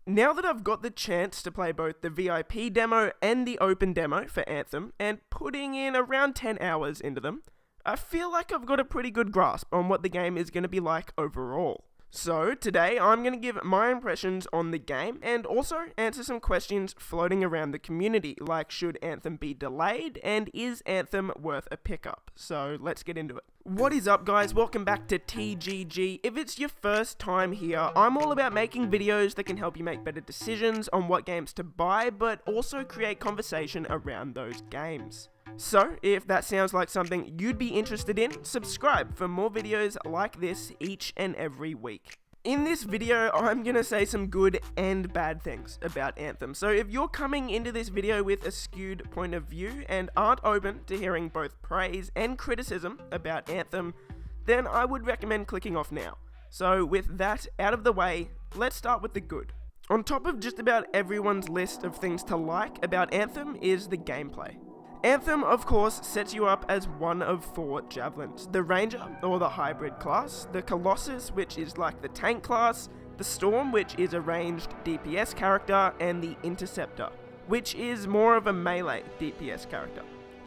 Now that I've got the chance to play both the VIP demo and the open demo for Anthem, and putting in around 10 hours into them, I feel like I've got a pretty good grasp on what the game is going to be like overall. So today I'm going to give my impressions on the game and also answer some questions floating around the community, like should Anthem be delayed and is Anthem worth a pickup? So let's get into it. What is up guys, welcome back to TGG. If it's your first time here, I'm all about making videos that can help you make better decisions on what games to buy, but also create conversation around those games. So, if that sounds like something you'd be interested in, subscribe for more videos like this each and every week. In this video, I'm gonna say some good and bad things about Anthem. So if you're coming into this video with a skewed point of view and aren't open to hearing both praise and criticism about Anthem, then I would recommend clicking off now. So with that out of the way, let's start with the good. On top of just about everyone's list of things to like about Anthem is the gameplay. Anthem, of course, sets you up as one of 4 javelins: the Ranger, or the hybrid class, the Colossus, which is like the tank class, the Storm, which is a ranged DPS character, and the Interceptor, which is more of a melee DPS character.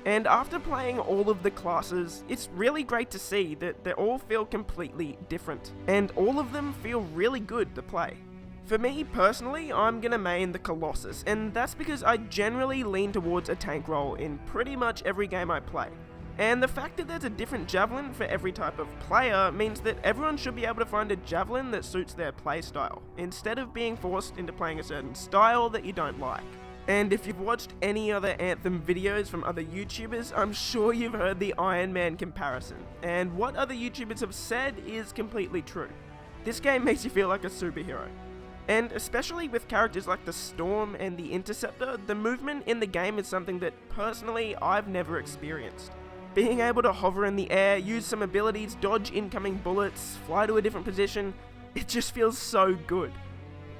And after playing all of the classes, it's really great to see that they all feel completely different, and all of them feel really good to play. For me personally, I'm gonna main the Colossus, and that's because I generally lean towards a tank role in pretty much every game I play. And the fact that there's a different javelin for every type of player means that everyone should be able to find a javelin that suits their playstyle, instead of being forced into playing a certain style that you don't like. And if you've watched any other Anthem videos from other YouTubers, I'm sure you've heard the Iron Man comparison, and what other YouTubers have said is completely true. This game makes you feel like a superhero. And especially with characters like the Storm and the Interceptor, the movement in the game is something that personally I've never experienced. Being able to hover in the air, use some abilities, dodge incoming bullets, fly to a different position, it just feels so good.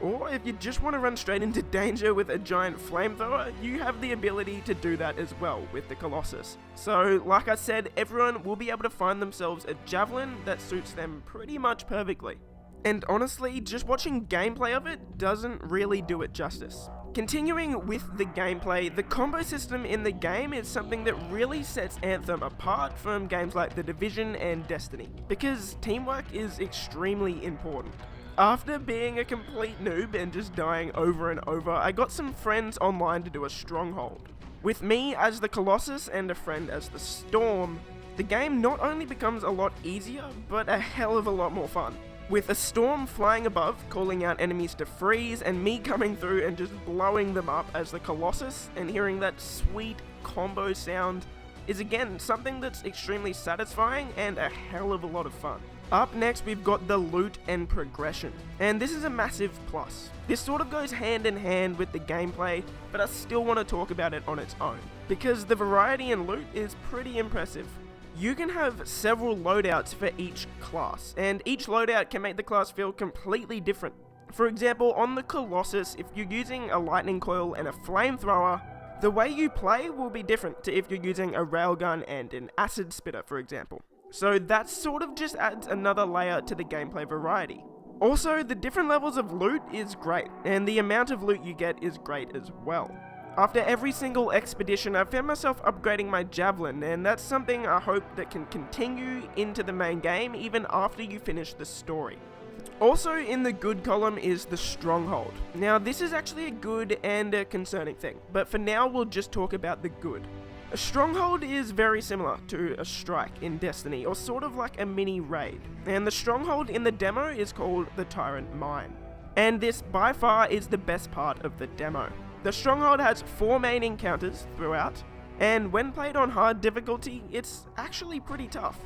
Or if you just want to run straight into danger with a giant flamethrower, you have the ability to do that as well with the Colossus. So like I said, everyone will be able to find themselves a javelin that suits them pretty much perfectly. And honestly, just watching gameplay of it doesn't really do it justice. Continuing with the gameplay, the combo system in the game is something that really sets Anthem apart from games like The Division and Destiny, because teamwork is extremely important. After being a complete noob and just dying over and over, I got some friends online to do a stronghold. With me as the Colossus and a friend as the Storm, the game not only becomes a lot easier, but a hell of a lot more fun. With a Storm flying above, calling out enemies to freeze, and me coming through and just blowing them up as the Colossus, and hearing that sweet combo sound is again something that's extremely satisfying and a hell of a lot of fun. Up next we've got the loot and progression, and this is a massive plus. This sort of goes hand in hand with the gameplay, but I still want to talk about it on its own, because the variety in loot is pretty impressive. You can have several loadouts for each class, and each loadout can make the class feel completely different. For example, on the Colossus, if you're using a lightning coil and a flamethrower, the way you play will be different to if you're using a railgun and an acid spitter, for example. So that sort of just adds another layer to the gameplay variety. Also, the different levels of loot is great, and the amount of loot you get is great as well. After every single expedition, I found myself upgrading my javelin, and that's something I hope that can continue into the main game even after you finish the story. Also in the good column is the stronghold. Now this is actually a good and a concerning thing, but for now we'll just talk about the good. A stronghold is very similar to a strike in Destiny, or sort of like a mini raid, and the stronghold in the demo is called the Tyrant Mine. And this by far is the best part of the demo. The stronghold has 4 main encounters throughout, and when played on hard difficulty, it's actually pretty tough.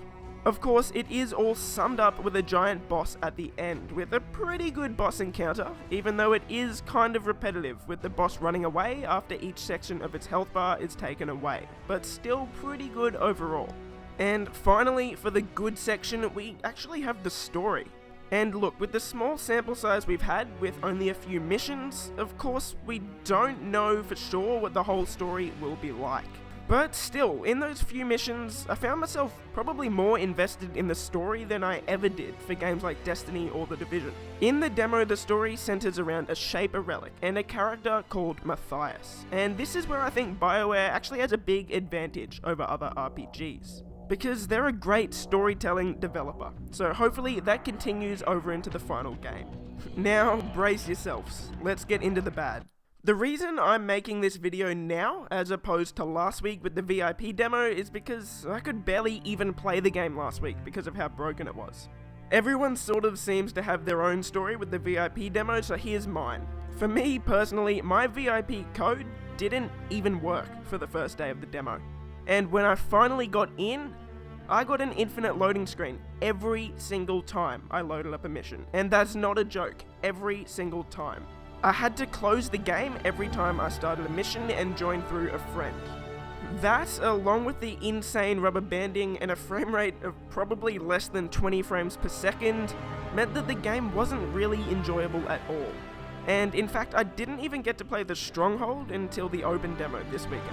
Of course, it is all summed up with a giant boss at the end, with a pretty good boss encounter, even though it is kind of repetitive, with the boss running away after each section of its health bar is taken away, but still pretty good overall. And finally, for the good section, we actually have the story. And look, with the small sample size we've had with only a few missions, of course we don't know for sure what the whole story will be like. But still, in those few missions, I found myself probably more invested in the story than I ever did for games like Destiny or The Division. In the demo, the story centers around a Shaper relic and a character called Matthias, and this is where I think BioWare actually has a big advantage over other RPGs, because they're a great storytelling developer, so hopefully that continues over into the final game. Now, brace yourselves, let's get into the bad. The reason I'm making this video now, as opposed to last week with the VIP demo, is because I could barely even play the game last week because of how broken it was. Everyone sort of seems to have their own story with the VIP demo, so here's mine. For me personally, my VIP code didn't even work for the first day of the demo. And when I finally got in, I got an infinite loading screen every single time I loaded up a mission. And that's not a joke, every single time. I had to close the game every time I started a mission and join through a friend. That, along with the insane rubber banding and a frame rate of probably less than 20 frames per second, meant that the game wasn't really enjoyable at all. And in fact, I didn't even get to play the Stronghold until the open demo this weekend.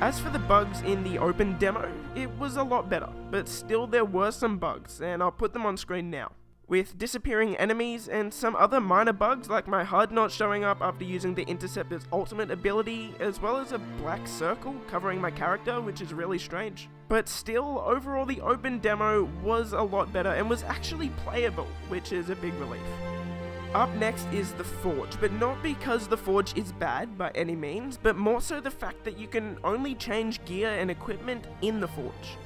As for the bugs in the open demo, it was a lot better, but still there were some bugs, and I'll put them on screen now. With disappearing enemies and some other minor bugs like my HUD not showing up after using the Interceptor's ultimate ability, as well as a black circle covering my character, which is really strange. But still, overall the open demo was a lot better and was actually playable, which is a big relief. Up next is the Forge, but not because the Forge is bad by any means, but more so the fact that you can only change gear and equipment in the Forge.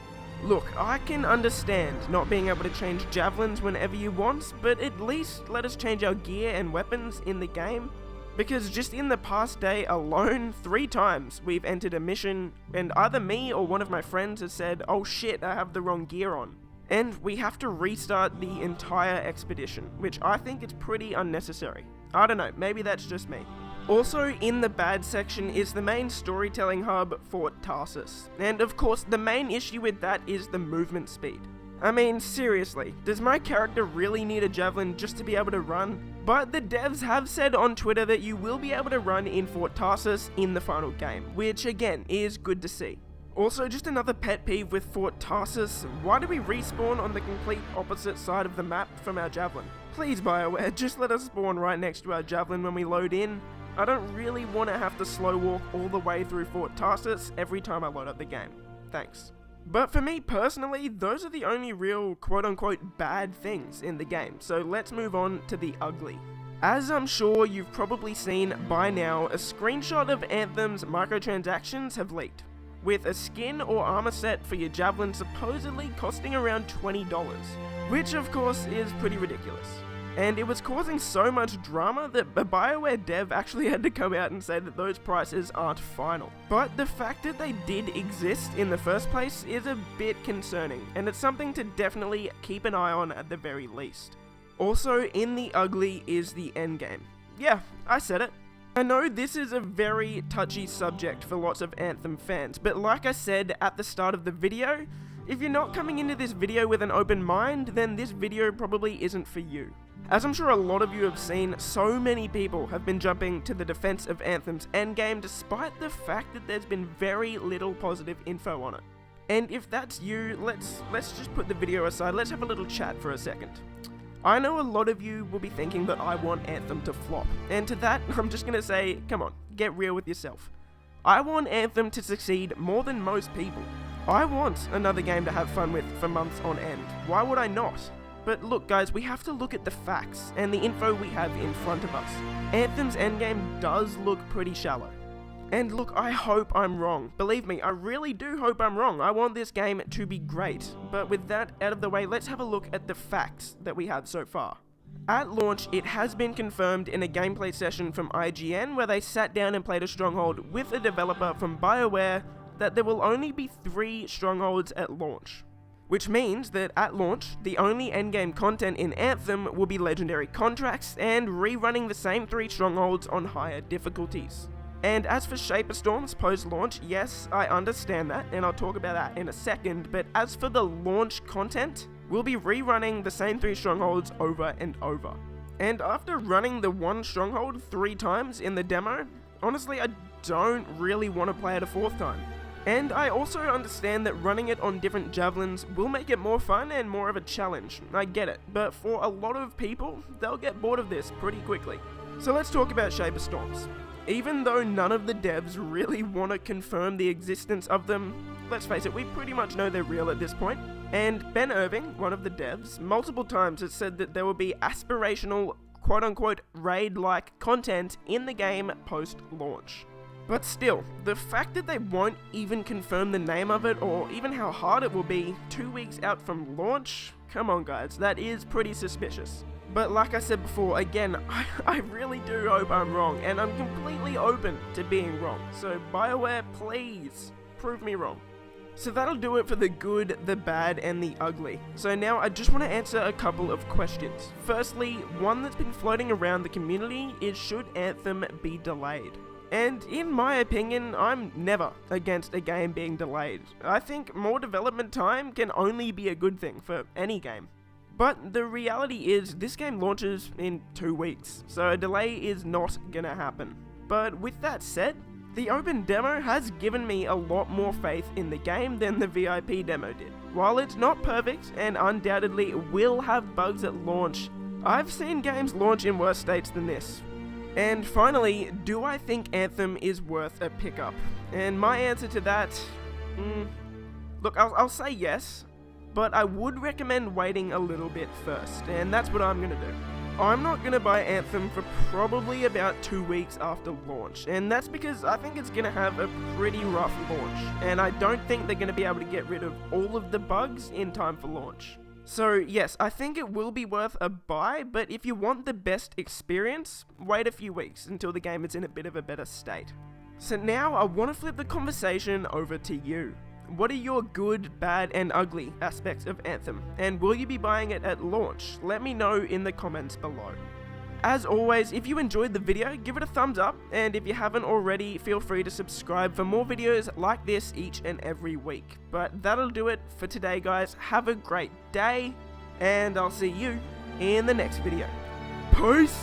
Look, I can understand not being able to change javelins whenever you want, but at least let us change our gear and weapons in the game. Because just in the past day alone, 3 times we've entered a mission, and either me or one of my friends has said, "Oh shit, I have the wrong gear on." And we have to restart the entire expedition, which I think is pretty unnecessary. I don't know, maybe that's just me. Also in the bad section is the main storytelling hub, Fort Tarsus, and of course the main issue with that is the movement speed. I mean, seriously, does my character really need a javelin just to be able to run? But the devs have said on Twitter that you will be able to run in Fort Tarsus in the final game, which again is good to see. Also, just another pet peeve with Fort Tarsus, why do we respawn on the complete opposite side of the map from our javelin? Please BioWare, just let us spawn right next to our javelin when we load in. I don't really want to have to slow walk all the way through Fort Tarsus every time I load up the game. Thanks. But for me personally, those are the only real quote-unquote bad things in the game, so let's move on to the ugly. As I'm sure you've probably seen by now, a screenshot of Anthem's microtransactions have leaked, with a skin or armor set for your javelin supposedly costing around $20, which of course is pretty ridiculous. And it was causing so much drama that a BioWare dev actually had to come out and say that those prices aren't final. But the fact that they did exist in the first place is a bit concerning, and it's something to definitely keep an eye on at the very least. Also in the ugly is the endgame. Yeah, I said it. I know this is a very touchy subject for lots of Anthem fans, but like I said at the start of the video, if you're not coming into this video with an open mind, then this video probably isn't for you. As I'm sure a lot of you have seen, so many people have been jumping to the defense of Anthem's endgame despite the fact that there's been very little positive info on it. And if that's you, let's just put the video aside, let's have a little chat for a second. I know a lot of you will be thinking that I want Anthem to flop, and to that I'm just gonna say, come on, get real with yourself. I want Anthem to succeed more than most people. I want another game to have fun with for months on end. Why would I not? But look guys, we have to look at the facts and the info we have in front of us. Anthem's endgame does look pretty shallow. And look, I hope I'm wrong. Believe me, I really do hope I'm wrong. I want this game to be great. But with that out of the way, let's have a look at the facts that we have so far. At launch, it has been confirmed in a gameplay session from IGN where they sat down and played a Stronghold with a developer from BioWare that there will only be 3 Strongholds at launch. Which means that at launch, the only endgame content in Anthem will be legendary contracts and rerunning the same 3 Strongholds on higher difficulties. And as for Shaper Storms post-launch, yes, I understand that, and I'll talk about that in a second, but as for the launch content, we'll be rerunning the same 3 Strongholds over and over. And after running the one Stronghold 3 times in the demo, honestly I don't really want to play it a 4th time. And I also understand that running it on different javelins will make it more fun and more of a challenge. I get it, but for a lot of people, they'll get bored of this pretty quickly. So let's talk about Shaper Storms. Even though none of the devs really want to confirm the existence of them, let's face it, we pretty much know they're real at this point. And Ben Irving, one of the devs, multiple times has said that there will be aspirational, quote-unquote, raid-like content in the game post-launch. But still, the fact that they won't even confirm the name of it or even how hard it will be 2 weeks out from launch, come on guys, that is pretty suspicious. But like I said before, again, I really do hope I'm wrong, and I'm completely open to being wrong. So BioWare, please, prove me wrong. So that'll do it for the good, the bad, and the ugly. So now I just want to answer a couple of questions. Firstly, one that's been floating around the community is, should Anthem be delayed? And in my opinion, I'm never against a game being delayed. I think more development time can only be a good thing for any game. But the reality is, this game launches in 2 weeks, so a delay is not gonna happen. But with that said, the open demo has given me a lot more faith in the game than the VIP demo did. While it's not perfect, and undoubtedly will have bugs at launch, I've seen games launch in worse states than this. And finally, do I think Anthem is worth a pickup? And my answer to that, look, I'll say yes, but I would recommend waiting a little bit first, and that's what I'm gonna do. I'm not gonna buy Anthem for probably about 2 weeks after launch, and that's because I think it's gonna have a pretty rough launch, and I don't think they're gonna be able to get rid of all of the bugs in time for launch. So yes, I think it will be worth a buy, but if you want the best experience, wait a few weeks until the game is in a bit of a better state. So now I want to flip the conversation over to you. What are your good, bad, and ugly aspects of Anthem, and will you be buying it at launch? Let me know in the comments below. As always, if you enjoyed the video, give it a thumbs up, and if you haven't already, feel free to subscribe for more videos like this each and every week. But that'll do it for today, guys. Have a great day, and I'll see you in the next video. Peace!